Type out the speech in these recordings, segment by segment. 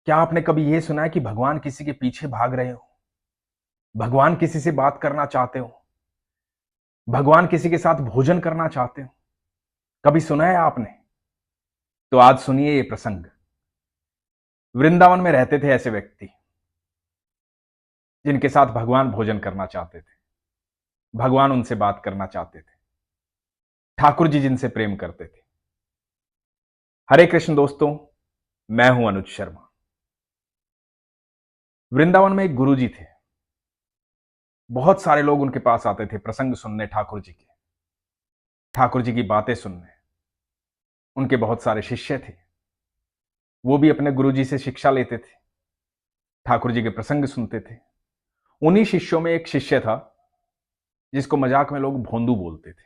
क्या आपने कभी यह सुना है कि भगवान किसी के पीछे भाग रहे हो? भगवान किसी से बात करना चाहते हो? भगवान किसी के साथ भोजन करना चाहते हो? कभी सुना है आपने? तो आज सुनिए ये प्रसंग। वृंदावन में रहते थे ऐसे व्यक्ति जिनके साथ भगवान भोजन करना चाहते थे। भगवान उनसे बात करना चाहते थे। ठाकुर जी जिनसे प्रेम करते थे। हरे कृष्ण दोस्तों, मैं हूं अनुज शर्मा। वृंदावन में एक गुरु जी थे। बहुत सारे लोग उनके पास आते थे प्रसंग सुनने, ठाकुर जी के, ठाकुर जी की बातें सुनने। उनके बहुत सारे शिष्य थे। वो भी अपने गुरु जी से शिक्षा लेते थे, ठाकुर जी के प्रसंग सुनते थे। उन्हीं शिष्यों में एक शिष्य था जिसको मजाक में लोग भोंदू बोलते थे।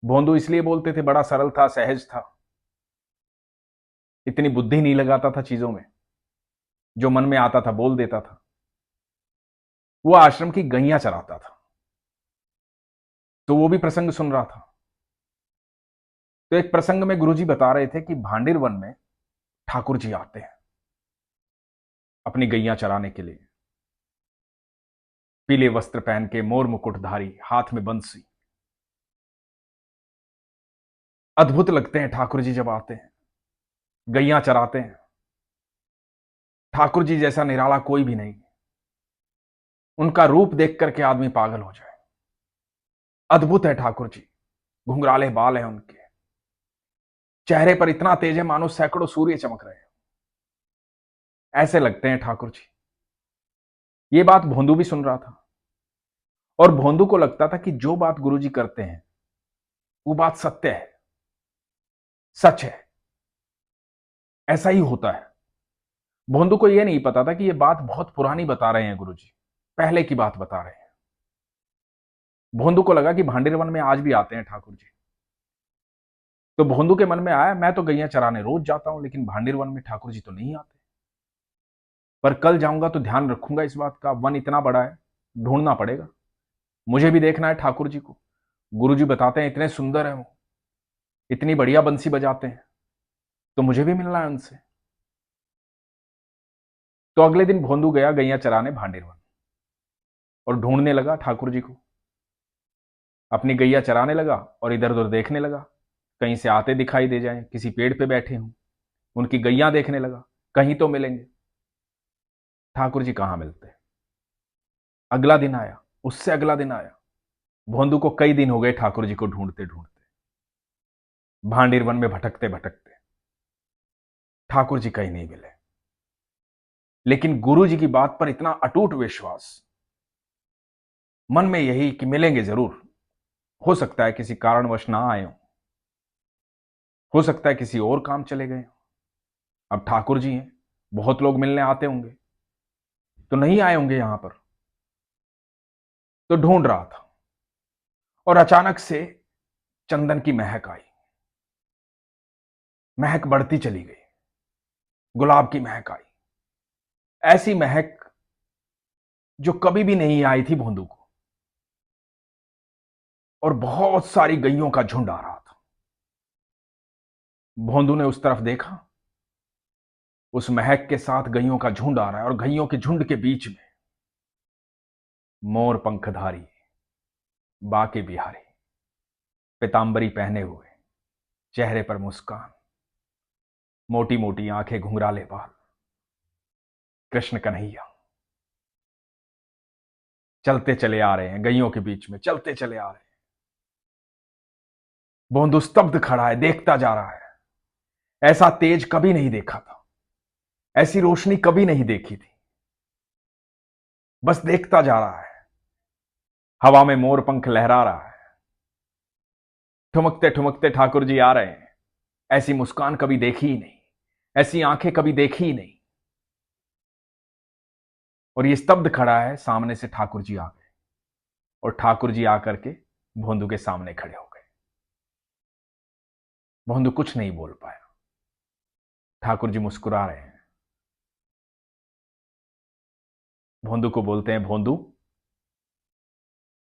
भोंदू इसलिए बोलते थे, बड़ा सरल था, सहज था, इतनी बुद्धि नहीं लगाता था चीजों में, जो मन में आता था बोल देता था। वो आश्रम की गैया चराता था, तो वो भी प्रसंग सुन रहा था। तो एक प्रसंग में गुरुजी बता रहे थे कि भांडिर वन में ठाकुर जी आते हैं अपनी गैया चराने के लिए। पीले वस्त्र पहन के, मोर मुकुटधारी, हाथ में बंसी। अद्भुत लगते हैं ठाकुर जी जब आते हैं, गैया चराते हैं। ठाकुर जी जैसा निराला कोई भी नहीं। उनका रूप देख करके आदमी पागल हो जाए। अद्भुत है ठाकुर जी। घुंघराले बाल हैं उनके, चेहरे पर इतना तेज है मानो सैकड़ों सूर्य चमक रहे हैं। ऐसे लगते हैं ठाकुर जी। ये बात भोंदू भी सुन रहा था, और भोंदू को लगता था कि जो बात गुरुजी करते हैं वो बात सत्य है, सच है, ऐसा ही होता है। भोंदू को यह नहीं पता था कि यह बात बहुत पुरानी बता रहे हैं गुरुजी, पहले की बात बता रहे हैं। भोंदू को लगा कि भांडिर वन में आज भी आते हैं ठाकुर जी। तो भोंदू के मन में आया, मैं तो गैया चराने रोज जाता हूं, लेकिन भांडिर वन में ठाकुर जी तो नहीं आते। पर कल जाऊंगा तो ध्यान रखूंगा इस बात का। वन इतना बड़ा है, ढूंढना पड़ेगा, मुझे भी देखना है ठाकुर जी को। गुरुजी बताते हैं इतने सुंदर है वो, इतनी बढ़िया बंसी बजाते हैं, तो मुझे भी मिलना है उनसे। तो अगले दिन भोंदू गया गैया चराने भांडिर वन, और ढूंढने लगा ठाकुर जी को। अपनी गैया चराने लगा और इधर उधर देखने लगा, कहीं से आते दिखाई दे जाए, किसी पेड़ पे बैठे हों। उनकी गैया देखने लगा, कहीं तो मिलेंगे। ठाकुर जी कहां मिलते। अगला दिन आया, उससे अगला दिन आया। भोंदू को कई दिन हो गए ठाकुर जी को ढूंढते ढूंढते, भांडिर वन में भटकते भटकते। ठाकुर जी कहीं नहीं मिले। लेकिन गुरु जी की बात पर इतना अटूट विश्वास, मन में यही कि मिलेंगे जरूर। हो सकता है किसी कारणवश ना आए हो सकता है किसी और काम चले गए। अब ठाकुर जी हैं, बहुत लोग मिलने आते होंगे, तो नहीं आए होंगे यहां पर। तो ढूंढ रहा था, और अचानक से चंदन की महक आई। महक बढ़ती चली गई, गुलाब की महक आई। ऐसी महक जो कभी भी नहीं आई थी भोंदू को। और बहुत सारी गैयों का झुंड आ रहा था। भोंदू ने उस तरफ देखा, उस महक के साथ गैयों का झुंड आ रहा है, और गैयों के झुंड के बीच में मोर पंखधारी, बाके बिहारी, पीतांबरी पहने हुए, चेहरे पर मुस्कान, मोटी मोटी आंखें, घुंघराले बाल, कृष्ण कन्हैया चलते चले आ रहे हैं। गैयों के बीच में चलते चले आ रहे हैं। भोंदू स्तब्ध खड़ा है, देखता जा रहा है। ऐसा तेज कभी नहीं देखा था, ऐसी रोशनी कभी नहीं देखी थी। बस देखता जा रहा है। हवा में मोर पंख लहरा रहा है। ठुमकते ठुमकते ठाकुर जी आ रहे हैं। ऐसी मुस्कान कभी देखी ही नहीं, ऐसी आंखें कभी देखी ही नहीं। और ये स्तब्ध खड़ा है, सामने से ठाकुर जी आ गए, और ठाकुर जी आकर के भोंदू के सामने खड़े हो गए। भोंदू कुछ नहीं बोल पाया। ठाकुर जी मुस्कुरा रहे हैं। भोंदू को बोलते हैं, भोंदू।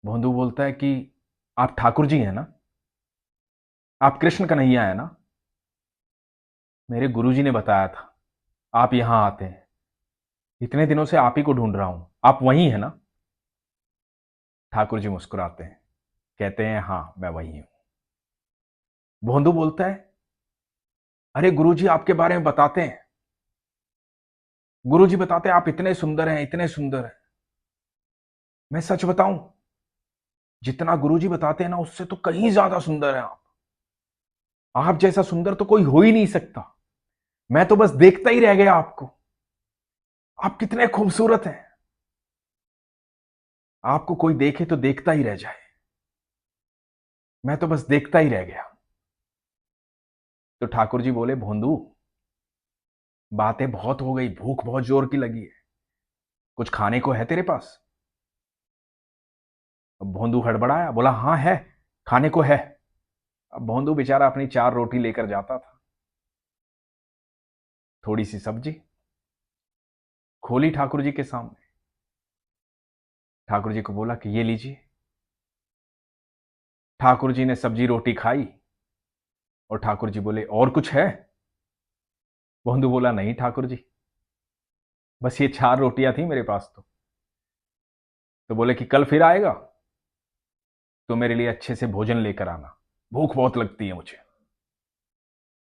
भोंदू बोलता है कि आप ठाकुर जी हैं ना, आप कृष्ण कन्हैया है ना। मेरे गुरुजी ने बताया था आप यहां आते हैं, इतने दिनों से आप ही को ढूंढ रहा हूं, आप वही है ना? ठाकुर जी मुस्कुराते हैं, कहते हैं हां मैं वही हूं। भोंदू बोलता है, अरे गुरुजी आपके बारे में बताते हैं, गुरुजी बताते हैं आप इतने सुंदर हैं, इतने सुंदर हैं। मैं सच बताऊं, जितना गुरुजी बताते हैं ना उससे तो कहीं ज्यादा सुंदर है आप जैसा सुंदर तो कोई हो ही नहीं सकता। मैं तो बस देखता ही रह गया आपको, आप कितने खूबसूरत हैं, आपको कोई देखे तो देखता ही रह जाए। मैं तो बस देखता ही रह गया। तो ठाकुर जी बोले, भोंदू बातें बहुत हो गई, भूख बहुत जोर की लगी है, कुछ खाने को है तेरे पास? अब भोंदू हड़बड़ाया, बोला हाँ है, खाने को है। अब भोंदू बेचारा अपनी 4 रोटी लेकर जाता था, थोड़ी सी सब्जी खोली ठाकुर जी के सामने। ठाकुर जी को बोला कि ये लीजिए। ठाकुर जी ने सब्जी रोटी खाई और ठाकुर जी बोले, और कुछ है? भोंदू बोला, नहीं ठाकुर जी, बस ये 4 रोटियां थी मेरे पास। तो बोले कि कल फिर आएगा तो मेरे लिए अच्छे से भोजन लेकर आना, भूख बहुत लगती है मुझे,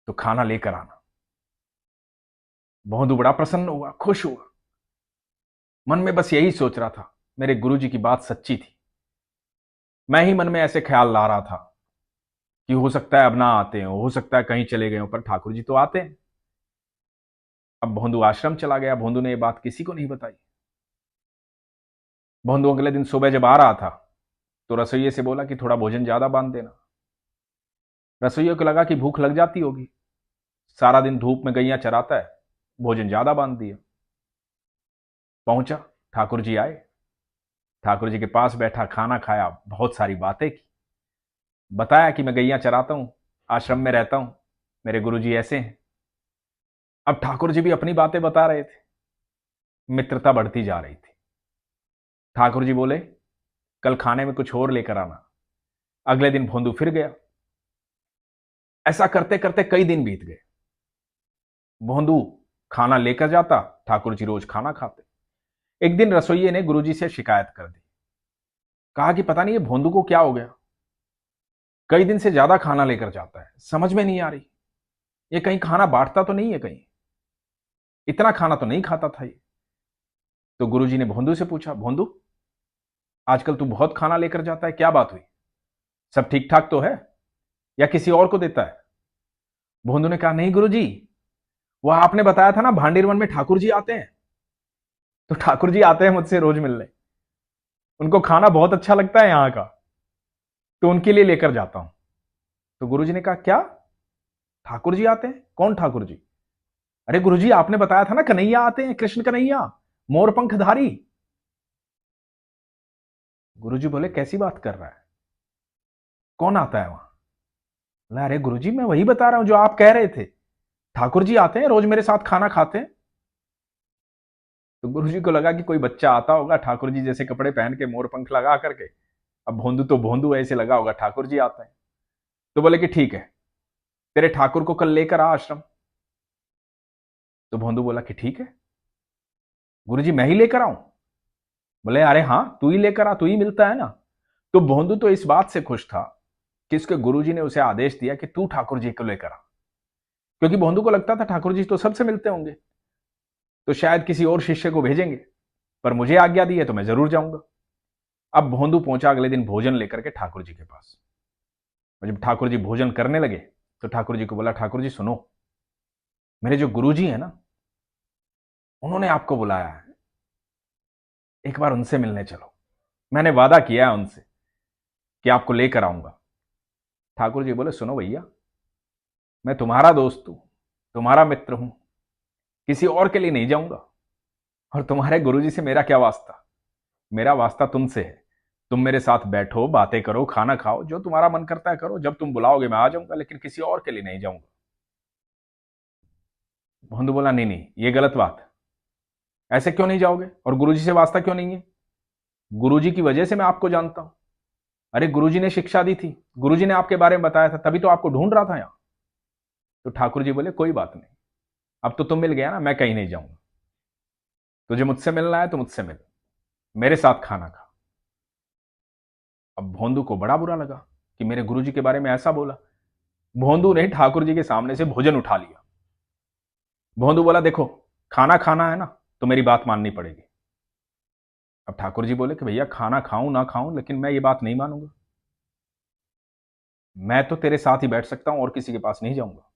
तो खाना लेकर आना। भोंदू बड़ा प्रसन्न हुआ, खुश हुआ, मन में बस यही सोच रहा था, मेरे गुरुजी की बात सच्ची थी। मैं ही मन में ऐसे ख्याल ला रहा था कि हो सकता है अब ना आते हो सकता है कहीं चले गए हो, पर ठाकुर जी तो आते हैं। अब भोंदू आश्रम चला गया। भोंदू ने यह बात किसी को नहीं बताई। भोंदू अगले दिन सुबह जब आ रहा था तो रसोइये से बोला कि थोड़ा भोजन ज्यादा बांध देना। रसोइये को लगा कि भूख लग जाती होगी, सारा दिन धूप में गैया चराता है, भोजन ज्यादा बांध दिया। पहुंचा, ठाकुर जी आए, ठाकुर जी के पास बैठा, खाना खाया, बहुत सारी बातें की, बताया कि मैं गैया चराता हूं, आश्रम में रहता हूं, मेरे गुरुजी ऐसे हैं। अब ठाकुर जी भी अपनी बातें बता रहे थे, मित्रता बढ़ती जा रही थी। ठाकुर जी बोले, कल खाने में कुछ और लेकर आना। अगले दिन भोंदू फिर गया। ऐसा करते करते कई दिन बीत गए। भोंदू खाना लेकर जाता, ठाकुर जी रोज खाना खाते। एक दिन रसोइये ने गुरुजी से शिकायत कर दी, कहा कि पता नहीं ये भोंदू को क्या हो गया, कई दिन से ज्यादा खाना लेकर जाता है, समझ में नहीं आ रही, ये कहीं खाना बांटता तो नहीं है, कहीं इतना खाना तो नहीं खाता था ये। तो गुरुजी ने भोंदू से पूछा, भोंदू आजकल तू बहुत खाना लेकर जाता है, क्या बात हुई, सब ठीक ठाक तो है या किसी और को देता है? भोंदू ने कहा, नहीं गुरुजी, वो आपने बताया था ना भांडीर वन में ठाकुर जी आते हैं, तो ठाकुर जी आते हैं मुझसे रोज मिलने, उनको खाना बहुत अच्छा लगता है यहां का, तो उनके लिए लेकर जाता हूं। तो गुरुजी ने कहा, क्या ठाकुर जी आते हैं? कौन ठाकुर जी? अरे गुरुजी आपने बताया था ना कन्हैया आते हैं, कृष्ण कन्हैया, मोरपंखधारी। गुरुजी बोले, कैसी बात कर रहा है, कौन आता है वहां? बोला, अरे गुरुजी मैं वही बता रहा हूं जो आप कह रहे थे, ठाकुर जी आते हैं, रोज मेरे साथ खाना खाते हैं। तो गुरुजी को लगा कि कोई बच्चा आता होगा ठाकुर जी जैसे कपड़े पहन के, मोर पंख लगा करके। अब भोंदू तो भोंदू ऐसे लगा होगा ठाकुर जी आते हैं। तो बोले कि ठीक है, तेरे ठाकुर को कल लेकर आ आश्रम। तो भोंदू बोला कि ठीक है गुरुजी, मैं ही लेकर आऊं? बोले, अरे हाँ तू ही लेकर आ, तू ही मिलता है ना। तो भोंदू तो इस बात से खुश था कि इसके गुरुजी ने उसे आदेश दिया कि तू ठाकुर जी को लेकर आ, क्योंकि भोंदू को लगता था ठाकुर जी तो सबसे मिलते होंगे, तो शायद किसी और शिष्य को भेजेंगे, पर मुझे आज्ञा दी है तो मैं जरूर जाऊंगा। अब भोंदू पहुंचा अगले दिन भोजन लेकर के ठाकुर जी के पास। और जब ठाकुर जी भोजन करने लगे तो ठाकुर जी को बोला, ठाकुर जी सुनो, मेरे जो गुरुजी हैं ना, उन्होंने आपको बुलाया है, एक बार उनसे मिलने चलो, मैंने वादा किया है उनसे कि आपको लेकर आऊंगा। ठाकुर जी बोले, सुनो भैया, मैं तुम्हारा दोस्त हूं, तुम्हारा मित्र हूं, किसी और के लिए नहीं जाऊंगा, और तुम्हारे गुरुजी से मेरा क्या वास्ता, मेरा वास्ता तुमसे है। तुम मेरे साथ बैठो, बातें करो, खाना खाओ, जो तुम्हारा मन करता है करो, जब तुम बुलाओगे मैं आ जाऊंगा, लेकिन किसी और के लिए नहीं जाऊंगा। भोंदू बोला, नहीं नहीं ये गलत बात है, ऐसे क्यों नहीं जाओगे, और गुरुजी से वास्ता क्यों नहीं है? गुरुजी की वजह से मैं आपको जानता हूं, अरे गुरुजी ने शिक्षा दी थी, गुरुजी ने आपके बारे में बताया था, तभी तो आपको ढूंढ रहा था यहां। तो ठाकुर जी बोले, कोई बात नहीं, अब तो तुम मिल गया ना, मैं कहीं नहीं जाऊंगा। तुझे मुझसे मिलना है तो मुझसे मिल, मेरे साथ खाना खा। अब भोंदू को बड़ा बुरा लगा कि मेरे गुरुजी के बारे में ऐसा बोला। भोंदू ने ठाकुर जी के सामने से भोजन उठा लिया। भोंदू बोला, देखो खाना खाना है ना तो मेरी बात माननी पड़ेगी। अब ठाकुर जी बोले कि भैया खाना खाऊं ना खाऊं, लेकिन मैं ये बात नहीं मानूंगा। मैं तो तेरे साथ ही बैठ सकता हूं और किसी के पास नहीं जाऊंगा।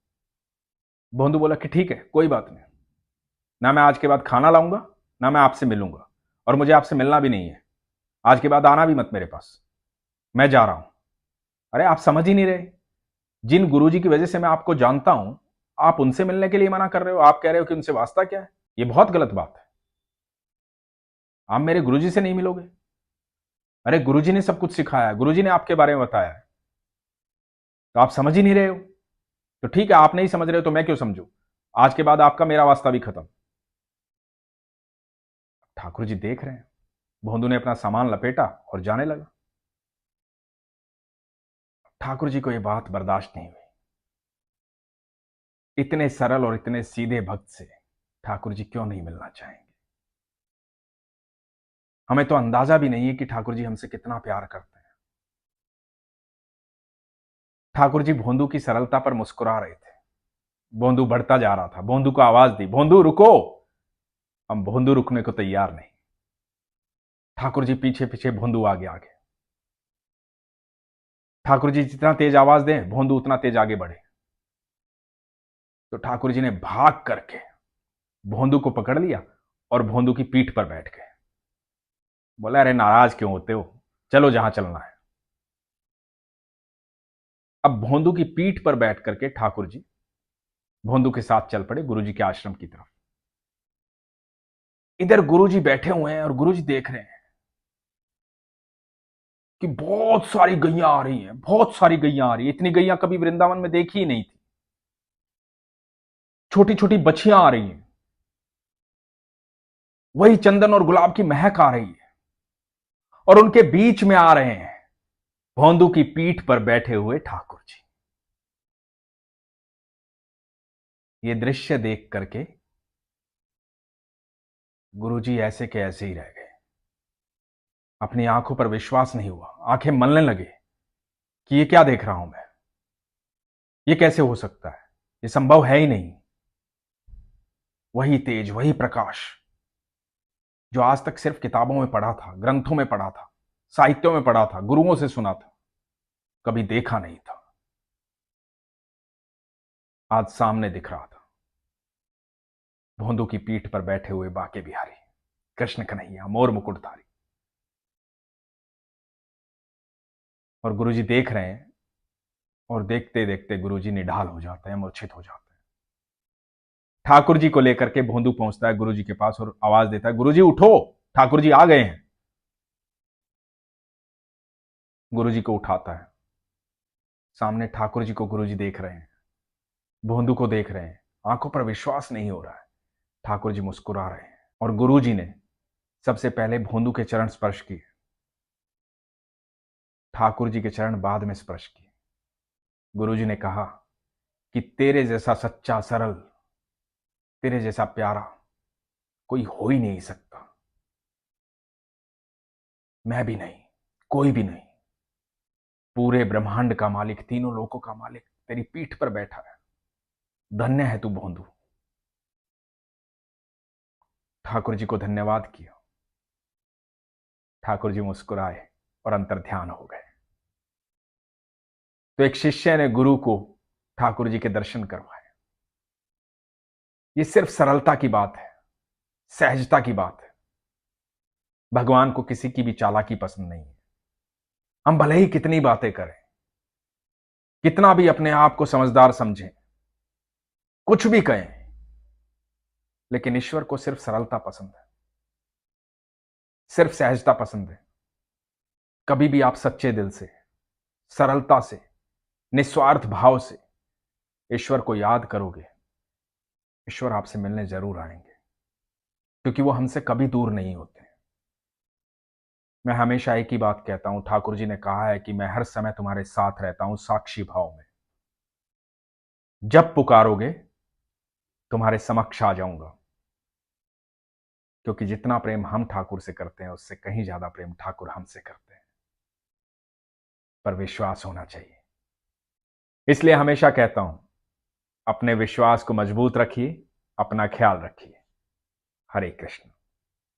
भोंदू बोला कि ठीक है, कोई बात नहीं, ना मैं आज के बाद खाना लाऊंगा, ना मैं आपसे मिलूंगा, और मुझे आपसे मिलना भी नहीं है। आज के बाद आना भी मत मेरे पास, मैं जा रहा हूं। अरे आप समझ ही नहीं रहे, जिन गुरुजी की वजह से मैं आपको जानता हूं, आप उनसे मिलने के लिए मना कर रहे हो। आप कह रहे हो कि उनसे वास्ता क्या है। ये बहुत गलत बात है। आप मेरे गुरुजी से नहीं मिलोगे। अरे गुरुजी ने सब कुछ सिखाया है, गुरुजी ने आपके बारे में बताया है, तो आप समझ ही नहीं रहे हो। तो ठीक है, आप नहीं समझ रहे हो तो मैं क्यों समझू। आज के बाद आपका मेरा वास्ता भी खत्म। ठाकुर जी देख रहे हैं। भोंदू ने अपना सामान लपेटा और जाने लगा। ठाकुर जी को यह बात बर्दाश्त नहीं हुई। इतने सरल और इतने सीधे भक्त से ठाकुर जी क्यों नहीं मिलना चाहेंगे। हमें तो अंदाजा भी नहीं है कि ठाकुर जी हमसे कितना प्यार करते हैं। ठाकुर जी भोंदू की सरलता पर मुस्कुरा रहे थे। भोंदू बढ़ता जा रहा था। भोंदू को आवाज दी, भोंदू रुको। हम भोंदू रुकने को तैयार नहीं। ठाकुर जी पीछे पीछे, भोंदू आगे आगे। ठाकुर जी जितना तेज आवाज दें, भोंदू उतना तेज आगे बढ़े। तो ठाकुर जी ने भाग करके भोंदू को पकड़ लिया और भोंदू की पीठ पर बैठ गए। बोला, अरे नाराज क्यों होते हो, चलो जहां चलना है। अब भोंदू की पीठ पर बैठ करके ठाकुर जी भोंदू के साथ चल पड़े गुरुजी के आश्रम की तरफ। इधर गुरुजी बैठे हुए हैं और गुरुजी देख रहे हैं कि बहुत सारी गैयां आ रही हैं, बहुत सारी गैयां आ रही है। इतनी गैयां कभी वृंदावन में देखी ही नहीं थी। छोटी छोटी बछियां आ रही हैं, वही चंदन और गुलाब की महक आ रही है, और उनके बीच में आ रहे हैं भोंदू की पीठ पर बैठे हुए ठाकुर जी। ये दृश्य देख करके गुरुजी ऐसे के ऐसे ही रह गए। अपनी आंखों पर विश्वास नहीं हुआ। आंखें मलने लगे कि ये क्या देख रहा हूं मैं, ये कैसे हो सकता है, ये संभव है ही नहीं। वही तेज, वही प्रकाश जो आज तक सिर्फ किताबों में पढ़ा था, ग्रंथों में पढ़ा था, साहित्यों में पढ़ा था, गुरुओं से सुना था, कभी देखा नहीं था, आज सामने दिख रहा था। भोंदू की पीठ पर बैठे हुए बाके बिहारी, कृष्ण कन्हैया, मोर मुकुटधारी। और गुरुजी देख रहे हैं, और देखते देखते गुरुजी निढाल हो जाते हैं, मूर्छित हो जाते हैं। ठाकुर जी को लेकर के भोंदू पहुंचता है गुरुजी के पास और आवाज देता है, गुरुजी उठो, ठाकुर जी आ गए हैं। गुरुजी को उठाता है। सामने ठाकुर जी को गुरुजी देख रहे हैं, भोंदू को देख रहे हैं, आंखों पर विश्वास नहीं हो रहा है। ठाकुर जी मुस्कुरा रहे हैं और गुरुजी ने सबसे पहले भोंदू के चरण स्पर्श किए, ठाकुर जी के चरण बाद में स्पर्श किए। गुरुजी ने कहा कि तेरे जैसा सच्चा, सरल, तेरे जैसा प्यारा कोई हो ही नहीं सकता। मैं भी नहीं, कोई भी नहीं। पूरे ब्रह्मांड का मालिक, तीनों लोकों का मालिक तेरी पीठ पर बैठा है। धन्य है तू भोंदू। ठाकुर जी को धन्यवाद किया। ठाकुर जी मुस्कुराए और अंतर्ध्यान हो गए। तो एक शिष्य ने गुरु को ठाकुर जी के दर्शन करवाए। ये सिर्फ सरलता की बात है, सहजता की बात है। भगवान को किसी की भी चालाकी पसंद नहीं है। हम भले ही कितनी बातें करें, कितना भी अपने आप को समझदार समझें, कुछ भी कहें, लेकिन ईश्वर को सिर्फ सरलता पसंद है, सिर्फ सहजता पसंद है। कभी भी आप सच्चे दिल से, सरलता से, निस्वार्थ भाव से ईश्वर को याद करोगे, ईश्वर आपसे मिलने जरूर आएंगे, क्योंकि वो हमसे कभी दूर नहीं होते। मैं हमेशा एक ही बात कहता हूं, ठाकुर जी ने कहा है कि मैं हर समय तुम्हारे साथ रहता हूं, साक्षी भाव में। जब पुकारोगे तुम्हारे समक्ष आ जाऊंगा, क्योंकि जितना प्रेम हम ठाकुर से करते हैं उससे कहीं ज्यादा प्रेम ठाकुर हमसे करते हैं। पर विश्वास होना चाहिए। इसलिए हमेशा कहता हूं, अपने विश्वास को मजबूत रखिए, अपना ख्याल रखिए। हरे कृष्ण।